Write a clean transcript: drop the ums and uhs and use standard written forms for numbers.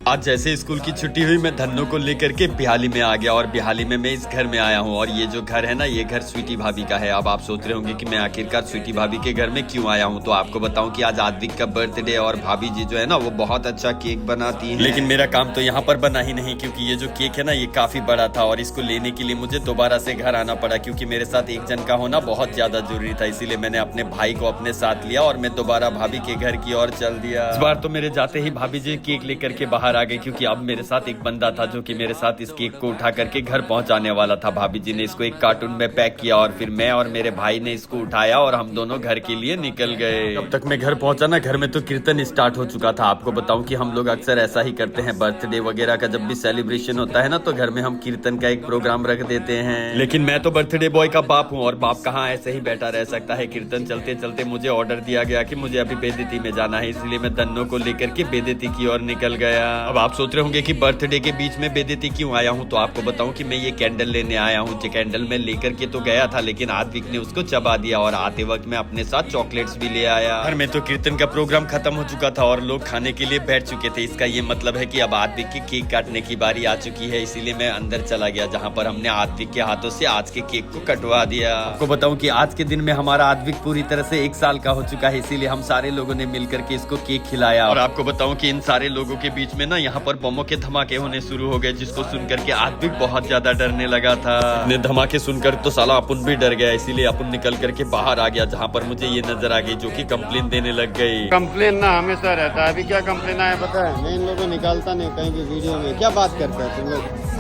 आज जैसे स्कूल की छुट्टी हुई मैं धन्नो को लेकर के बिहाली में आ गया और बिहाली में मैं इस घर में आया हूँ। और ये जो घर है ना, ये घर स्वीटी भाभी का है। अब आप सोच रहे होंगे कि मैं आखिरकार स्वीटी भाभी के घर में क्यों आया हूँ। तो आपको बताऊं कि आज आद्विक का बर्थडे और भाभी जी जो है ना वो बहुत अच्छा केक बनाती है। लेकिन मेरा काम तो यहाँ पर बना ही नहीं, क्योंकि ये जो केक है ना ये काफी बड़ा था और इसको लेने के लिए मुझे दोबारा से घर आना पड़ा, क्योंकि मेरे साथ एक जन का होना बहुत ज्यादा जरूरी था। इसीलिए मैंने अपने भाई को अपने साथ लिया और मैं दोबारा भाभी के घर की ओर चल दिया। इस बार तो मेरे जाते ही भाभी जी केक लेकर के बाहर आ गई, क्योंकि अब मेरे साथ एक बंदा था जो कि मेरे साथ इस केक को उठा करके घर पहुंचाने वाला था। भाभी जी ने इसको एक कार्टून में पैक किया और फिर मैं और मेरे भाई ने इसको उठाया और हम दोनों घर के लिए निकल गए। अब तक मैं घर पहुंचा ना, घर में तो कीर्तन स्टार्ट हो चुका था। आपको बताऊं कि हम लोग अक्सर ऐसा ही करते हैं, बर्थडे वगैरह का जब भी सेलिब्रेशन होता है ना तो घर में हम कीर्तन का एक प्रोग्राम रख देते हैं। लेकिन मैं तो बर्थडे बॉय का बाप हूँ और बाप कहाँ ऐसे ही बैठा रह सकता है। कीर्तन चलते चलते मुझे ऑर्डर दिया गया कि मुझे अभी बेदेती में जाना है, इसलिए मैं धन्नो को लेकर के बेदेती की ओर निकल गया। अब आप सोच रहे होंगे कि बर्थडे के बीच में बेदेती क्यों आया हूँ, तो आपको बताऊं कि मैं ये कैंडल लेने आया हूँ। जो कैंडल मैं लेकर के तो गया था, लेकिन आद्विक ने उसको चबा दिया और आते वक्त मैं अपने साथ चॉकलेट्स भी ले आया। घर में तो कीर्तन का प्रोग्राम खत्म हो चुका था और लोग खाने के लिए बैठ चुके थे। इसका ये मतलब है कि अब आद्विक की केक काटने की बारी आ चुकी है, इसीलिए मैं अंदर चला गया, जहाँ पर हमने आद्विक के हाथों से आज के केक को कटवा दिया। आपको बताऊं कि आज के दिन में हमारा आद्विक पूरी तरह से 1 साल का हो चुका है, इसीलिए हम सारे लोगों ने मिलकर के इसको केक खिलाया। और आपको बताऊं कि इन सारे लोगों के बीच में ना यहाँ पर बमों के धमाके होने शुरू हो गए, जिसको सुनकर के आद्विक बहुत ज्यादा डरने लगा था। इतने धमाके सुनकर तो साला अपन भी डर गया, इसीलिए अपन निकल करके बाहर आ गया, जहाँ पर मुझे ये नजर आ गई जो कि कंप्लेन देने लग गई। कंप्लेन ना हमेशा रहता है। अभी क्या कंप्लेन आया पता है? मैं इन लोगों को निकालता नहीं कहीं भी वीडियो में। क्या बात करते हैं तुम लोग?